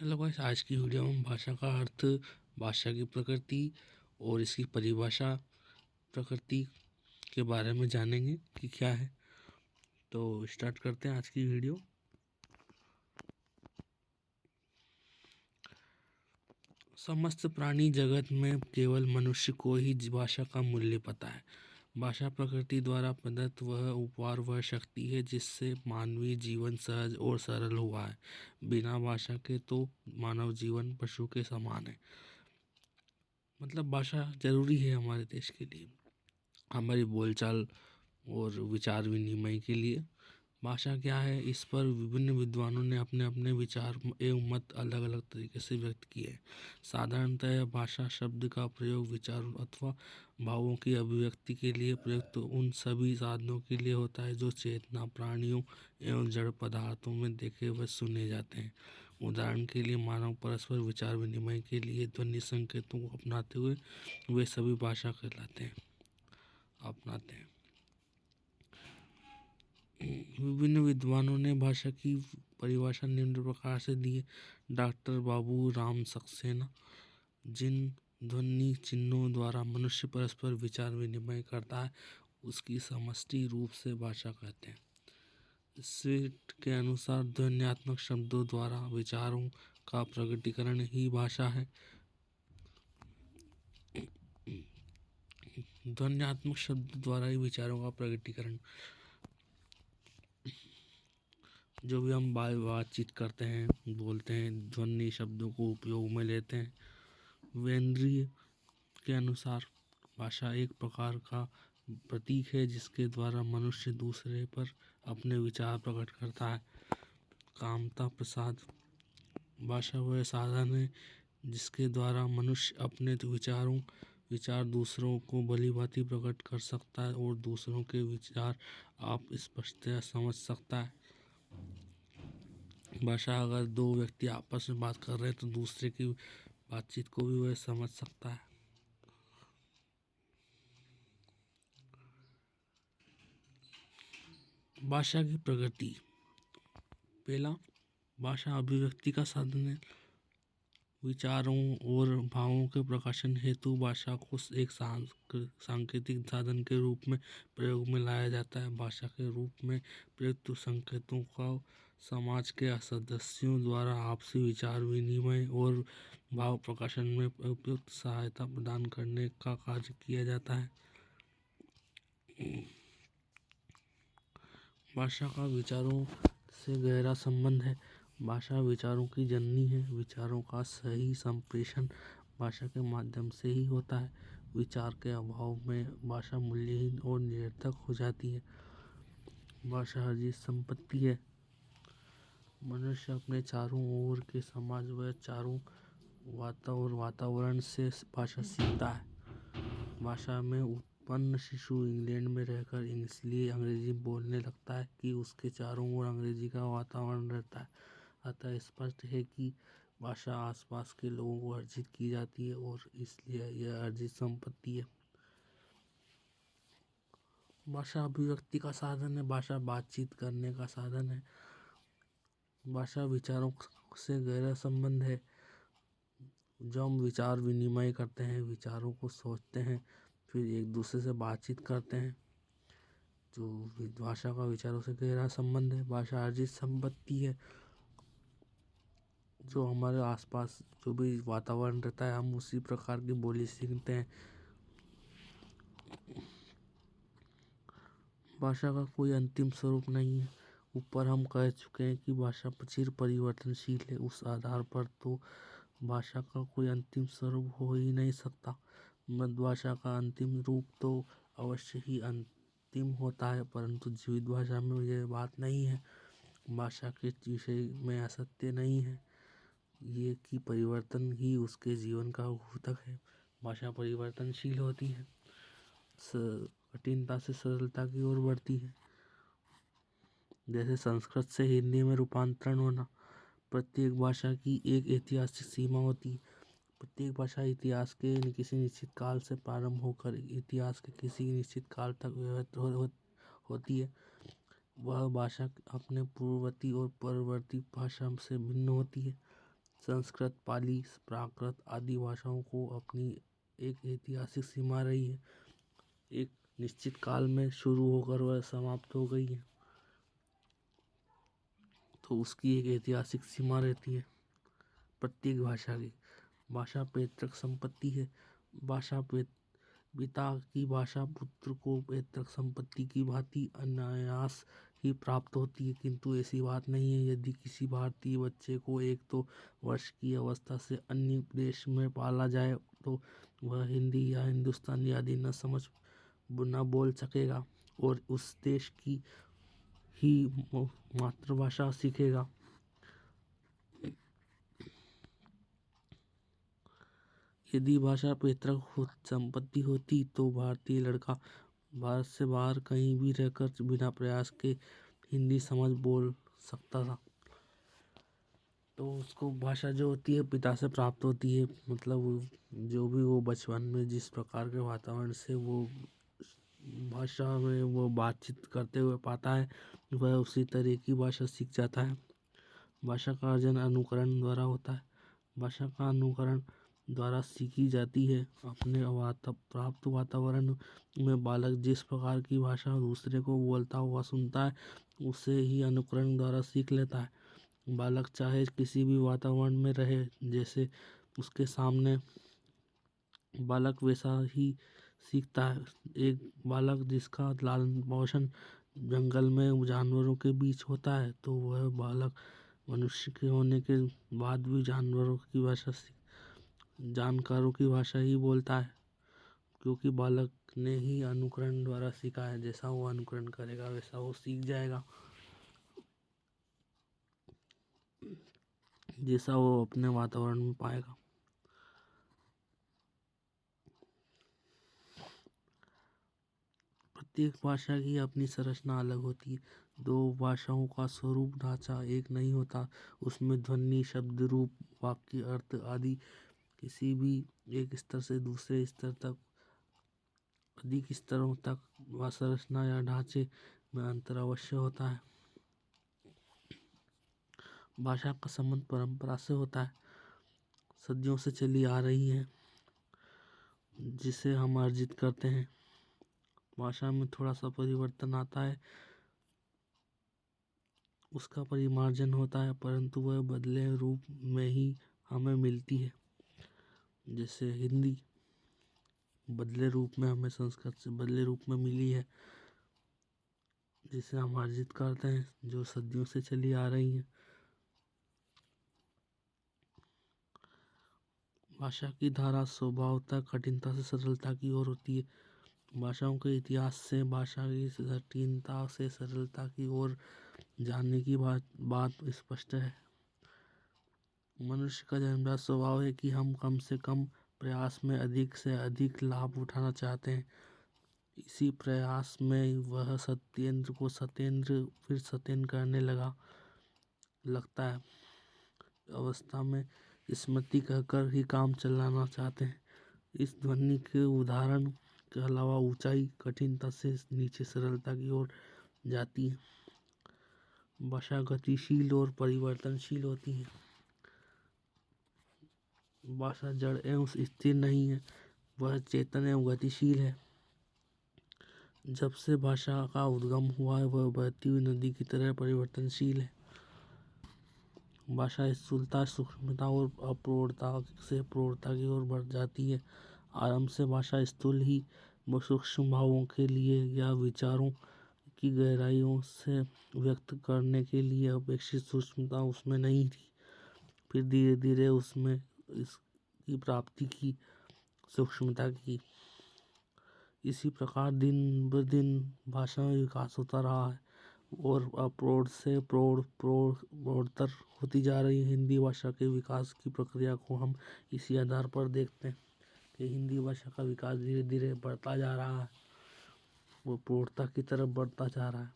Hello guys, आज की video में भाषा का अर्थ, भाषा की प्रकृति और इसकी परिभाषा प्रकृति के बारे में जानेंगे कि क्या है। तो स्टार्ट करते हैं आज की वीडियो। समस्त प्राणी जगत में केवल मनुष्य को ही भाषा का मूल्य पता है। भाषा प्रकृति द्वारा प्रदत्त वह उपहार, वह शक्ति है जिससे मानवीय जीवन सहज और सरल हुआ है। बिना भाषा के तो मानव जीवन पशु के समान है। मतलब भाषा जरूरी है हमारे देश के लिए, हमारी बोलचाल और विचार विनिमय के लिए। भाषा क्या है, इस पर विभिन्न विद्वानों ने अपने अपने विचार एवं मत अलग अलग तरीके से व्यक्त किए हैं। साधारणतः भाषा शब्द का प्रयोग विचारों अथवा भावों की अभिव्यक्ति के लिए प्रयुक्त उन सभी साधनों के लिए होता है जो चेतना प्राणियों एवं जड़ पदार्थों में देखे व सुने जाते हैं। उदाहरण के लिए मानव परस्पर विचार विनिमय के लिए ध्वनि संकेतों को अपनाते हुए वे सभी भाषा कहलाते हैं, अपनाते हैं। विभिन्न विद्वानों ने भाषा की परिभाषा निम्न प्रकार से दी है। डॉक्टर बाबू राम सक्सेना, जिन ध्वनि चिन्हों द्वारा मनुष्य परस्पर विचार विनिमय करता है उसकी समष्टि रूप से भाषा कहते हैं। स्विट के अनुसार ध्वन्यात्मक शब्दों द्वारा विचारों का प्रकटीकरण ही भाषा है। ध्वन्यात्मक शब्द द्वारा ही विचारों का प्रकटीकरण, जो भी हम बातचीत करते हैं, बोलते हैं, ध्वनि शब्दों को उपयोग में लेते हैं। वेंद्रीय के अनुसार भाषा एक प्रकार का प्रतीक है जिसके द्वारा मनुष्य दूसरे पर अपने विचार प्रकट करता है। कामता प्रसाद, भाषा वह साधन है जिसके द्वारा मनुष्य अपने विचार दूसरों को भलीभांति प्रकट कर सकता है और दूसरों के विचार आप स्पष्टतया समझ सकता है। भाषा, अगर दो व्यक्ति आपस में बात कर रहे हैं तो दूसरे की बातचीत को भी वह समझ सकता है। भाषा की प्रकृति, पहला, भाषा अभिव्यक्ति का साधन है। विचारों और भावों के प्रकाशन हेतु भाषा को एक सांकेतिक साधन के रूप में प्रयोग में लाया जाता है। भाषा के रूप में प्रयुक्त संकेतों का समाज के सदस्यों द्वारा आपसी विचार विनिमय और भाव प्रकाशन में उपयुक्त सहायता प्रदान करने का कार्य किया जाता है। भाषा का विचारों से गहरा संबंध है। भाषा विचारों की जननी है। विचारों का सही संप्रेषण भाषा के माध्यम से ही होता है। विचार के अभाव में भाषा मूल्यहीन और निरर्थक हो जाती है। भाषा अर्जित संपत्ति है। मनुष्य अपने चारों ओर के समाज व चारों वातावरण से भाषा सीखता है। भाषा में उत्पन्न शिशु इंग्लैंड में रहकर इसलिए अंग्रेजी बोलने लगता है कि उसके चारों ओर अंग्रेजी का वातावरण रहता है। अतः स्पष्ट है कि भाषा आसपास के लोगों को अर्जित की जाती है और इसलिए यह अर्जित संपत्ति है। भाषा अभिव्यक्ति का साधन है। भाषा बातचीत करने का साधन है। भाषा विचारों से गहरा संबंध है। जब हम विचार विनिमय करते हैं, विचारों को सोचते हैं, फिर एक दूसरे से बातचीत करते हैं, जो भाषा का विचारों से गहरा संबंध है। भाषा अर्जित संपत्ति है। जो हमारे आसपास जो भी वातावरण रहता है, हम उसी प्रकार की बोली सीखते हैं। भाषा का कोई अंतिम स्वरूप नहीं है। ऊपर हम कह चुके हैं कि भाषा चिर परिवर्तनशील है। उस आधार पर तो भाषा का कोई अंतिम स्वरूप हो ही नहीं सकता। मृत भाषा का अंतिम रूप तो अवश्य ही अंतिम होता है, परंतु जीवित भाषा में यह बात नहीं है। भाषा के विषय में असत्य नहीं है ये कि परिवर्तन ही उसके जीवन का घोतक है। भाषा परिवर्तनशील होती है, कठिनता से सरलता की ओर बढ़ती है। जैसे संस्कृत से हिंदी में रूपांतरण होना। प्रत्येक भाषा की एक ऐतिहासिक सीमा होती है। प्रत्येक भाषा इतिहास के किसी निश्चित काल से प्रारंभ होकर इतिहास के किसी निश्चित काल तक व्यवहित होती है। वह भाषा अपने पूर्ववर्ती और परवर्ती भाषा से भिन्न होती है। संस्कृत, पाली, प्राकृत आदि भाषाओं को अपनी एक ऐतिहासिक सीमा रही है। एक निश्चित काल में शुरू होकर वह समाप्त हो गई है, तो उसकी एक ऐतिहासिक सीमा रहती है प्रत्येक भाषा की। भाषा पैतृक संपत्ति है। भाषा पिता की भाषा पुत्र को पैतृक संपत्ति की भांति अनायास ही प्राप्त होती है, किंतु ऐसी बात नहीं है। यदि किसी भारतीय बच्चे को 1-2 वर्ष की अवस्था से अन्य देश में पाला जाए तो वह हिंदी या हिंदुस्तानी आदि न बोल सकेगा और उस देश की ही मातृभाषा सीखेगा। यदि भाषा पैतृक संपत्ति होती तो भारतीय लड़का भारत से बाहर कहीं भी रहकर बिना प्रयास के हिंदी समझ बोल सकता था। तो उसको भाषा जो होती है पिता से प्राप्त होती है, मतलब जो भी वो बचपन में जिस प्रकार के वातावरण से वो भाषा में वो बातचीत करते हुए पाता है, वह उसी तरह की भाषा सीख जाता है। भाषा का अर्जन अनुकरण द्वारा होता है। भाषा का अनुकरण द्वारा सीखी जाती है। अपने प्राप्त वातावरण में बालक जिस प्रकार की भाषा दूसरे को बोलता हुआ सुनता है, उसे ही अनुकरण द्वारा सीख लेता है। बालक चाहे किसी भी वातावरण में रहे, जैसे उसके सामने बालक वैसा ही सीखता है। एक बालक जिसका लालन पोषण जंगल में जानवरों के बीच होता है, तो वह बालक मनुष्य के होने के बाद भी जानकारों की भाषा ही बोलता है, क्योंकि बालक ने ही अनुकरण द्वारा सीखा है। जैसा वो अनुकरण करेगा वैसा वो सीख जाएगा, जैसा वो अपने वातावरण में पाएगा। प्रत्येक भाषा की अपनी संरचना अलग होती है। दो भाषाओं का स्वरूप ढांचा एक नहीं होता। उसमें ध्वनि, शब्द, रूप, वाक्य, अर्थ आदि किसी भी एक स्तर से दूसरे स्तर तक, अधिक स्तरों तक संरचना या ढांचे में अंतर अवश्य होता है। भाषा का संबंध परंपरा से होता है, सदियों से चली आ रही है, जिसे हम अर्जित करते हैं। भाषा में थोड़ा सा परिवर्तन आता है, उसका परिमार्जन होता है, परंतु वह बदले रूप में ही हमें मिलती है। जैसे हिंदी बदले रूप में हमें संस्कृत से बदले रूप में मिली है, जिसे हम अर्जित करते हैं, जो सदियों से चली आ रही है। भाषा की धारा स्वभावतः कठिनता से सरलता की ओर होती है। भाषाओं के इतिहास से भाषा की कठिनता से सरलता की ओर जानने की बात स्पष्ट है। मनुष्य का जन्मजात स्वभाव है कि हम कम से कम प्रयास में अधिक से अधिक लाभ उठाना चाहते हैं। इसी प्रयास में वह सत्येंद्र को सत्येंद्र फिर सत्येंद्र करने लगता है। अवस्था में स्मृति कहकर ही काम चलाना चाहते हैं। इस ध्वनि के उदाहरण के अलावा ऊंचाई कठिनता से नीचे सरलता की ओर जाती है। भाषा गतिशील और परिवर्तनशील होती है। भाषा जड़ एवं स्थिर नहीं है, वह चेतन एवं गतिशील है। जब से भाषा का उद्गम हुआ है, वह बहती हुई नदी की तरह परिवर्तनशील है। भाषा स्थूलता, सूक्ष्मता और अप्रौढ़ता से प्रौढ़ता की ओर बढ़ जाती है। आरंभ से भाषा स्थूल ही सूक्ष्म भावों के लिए या विचारों की गहराइयों से व्यक्त करने के लिए अपेक्षित सूक्ष्मता उसमें नहीं थी। फिर धीरे धीरे उसमें इसकी प्राप्ति की सूक्ष्मता की। इसी प्रकार दिन ब दिन भाषा में विकास होता रहा है और अप्रौढ़ से प्रौढ़तर होती जा रही है। हिंदी भाषा के विकास की प्रक्रिया को हम इसी आधार पर देखते हैं कि हिंदी भाषा का विकास धीरे धीरे बढ़ता जा रहा है, वो प्रौढ़ता की तरफ बढ़ता जा रहा है।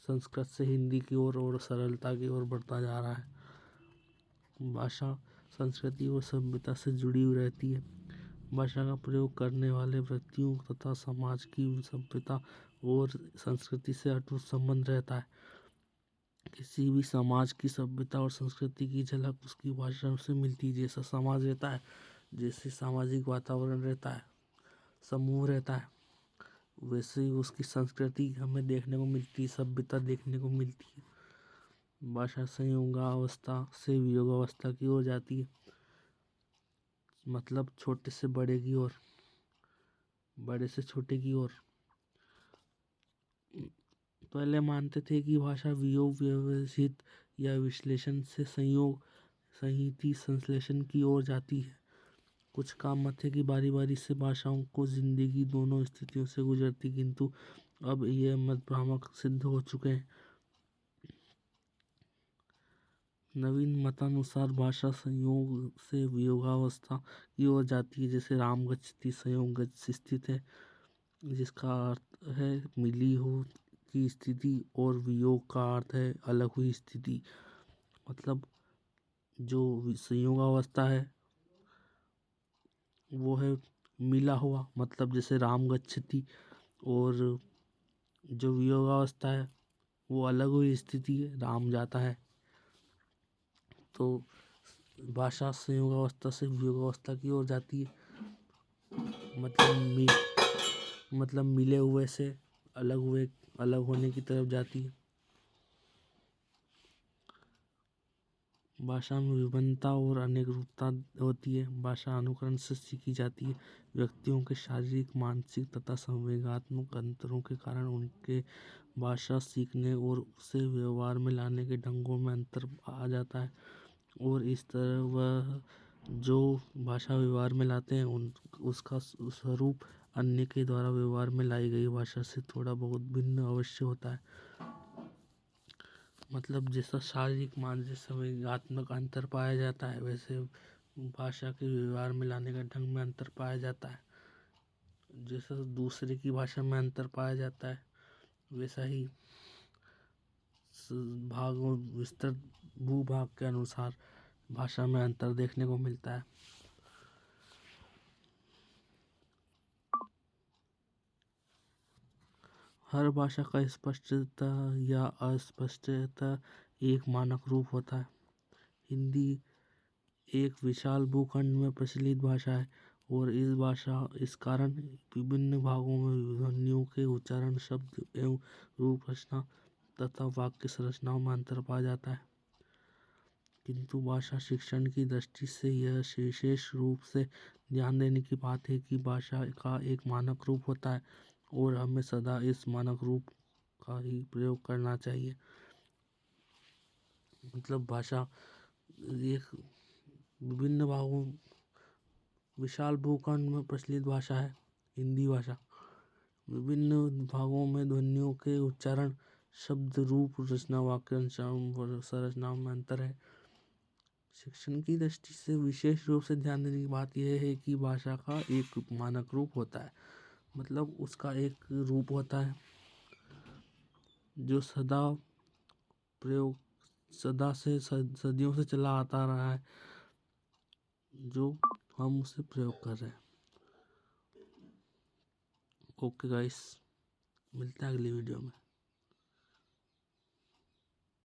संस्कृत से हिंदी की ओर और सरलता की ओर बढ़ता जा रहा है। भाषा संस्कृति और सभ्यता से जुड़ी हुई रहती है। भाषा का प्रयोग करने वाले व्यक्तियों तथा समाज की सभ्यता और संस्कृति से अटूट संबंध रहता है। किसी भी समाज की सभ्यता और संस्कृति की झलक उसकी भाषा से मिलती है। जैसा समाज रहता है, जैसे सामाजिक वातावरण रहता है, समूह रहता है, वैसे ही उसकी संस्कृति हमें देखने को मिलती है, सभ्यता देखने को मिलती है। भाषा संयोगावस्था से वियोगावस्था की ओर जाती है, मतलब छोटे से बड़े की ओर, बड़े से छोटे की ओर। पहले मानते थे कि भाषा वियोग व्यवहित या विश्लेषण से संयोग संहिति संश्लेषण की ओर जाती है। कुछ काम मत थे कि बारी बारी से भाषाओं को जिंदगी दोनों स्थितियों से गुजरती, किंतु अब यह मत भ्रामक सिद्ध हो चुके हैं। नवीन मतानुसार भाषा संयोग से वियोगावस्था की ओर जाती है। जैसे राम गच्छति संयोग गच्छ स्थित है, जिसका अर्थ है मिली हो की स्थिति, और वियोग का अर्थ है अलग हुई स्थिति। मतलब जो संयोगावस्था है वो है मिला हुआ, मतलब जैसे राम गच्छति, और जो वियोगावस्था है वो अलग हुई स्थिति है, राम जाता है। तो भाषा संयोगावस्था से वियोगावस्था की ओर जाती है, मतलब मिले हुए से अलग होने की तरफ जाती है। भाषा में विभिन्नता और अनेक रूपता होती है। भाषा अनुकरण से सीखी जाती है। व्यक्तियों के शारीरिक, मानसिक तथा संवेगात्मक अंतरों के कारण उनके भाषा सीखने और उसे व्यवहार में लाने के ढंगों में अंतर आ जाता है, और इस तरह वह जो भाषा व्यवहार में लाते हैं उसका स्वरूप अन्य के द्वारा व्यवहार में लाई गई भाषा से थोड़ा बहुत भिन्न अवश्य होता है। मतलब जैसा शारीरिक, मानसिक, संवेगात्मक अंतर पाया जाता है, वैसे भाषा के व्यवहार में लाने का ढंग में अंतर पाया जाता है। जैसा दूसरे की भाषा में अंतर पाया जाता है, वैसा ही भाग और विस्तृत भूभाग के अनुसार भाषा में अंतर देखने को मिलता है। हर भाषा का स्पष्टता या अस्पष्टता एक मानक रूप होता है। हिंदी एक विशाल भूखंड में प्रचलित भाषा है, और इस कारण विभिन्न भागों में ध्वनियों के उच्चारण, शब्द एवं रूप रचना तथा वाक्य संरचनाओं में अंतर पाया जाता है। किंतु भाषा शिक्षण की दृष्टि से यह विशेष रूप से ध्यान देने की बात है कि भाषा का एक मानक रूप होता है, और हमें सदा इस मानक रूप का ही प्रयोग करना चाहिए। मतलब भाषा एक विभिन्न भागों, विशाल भूखंड में प्रचलित भाषा है हिंदी भाषा। विभिन्न भागों में ध्वनियों के उच्चारण, शब्द, रूप, रचना, वाक्य संरचनाओं में अंतर है। शिक्षण की दृष्टि से विशेष रूप से ध्यान देने की बात यह है कि भाषा का एक मानक रूप होता है, मतलब उसका एक रूप होता है जो सदा से सदियों से चला आता रहा है, जो हम उसे प्रयोग कर रहे हैं। ओके गाइस, मिलते हैं अगली वीडियो में।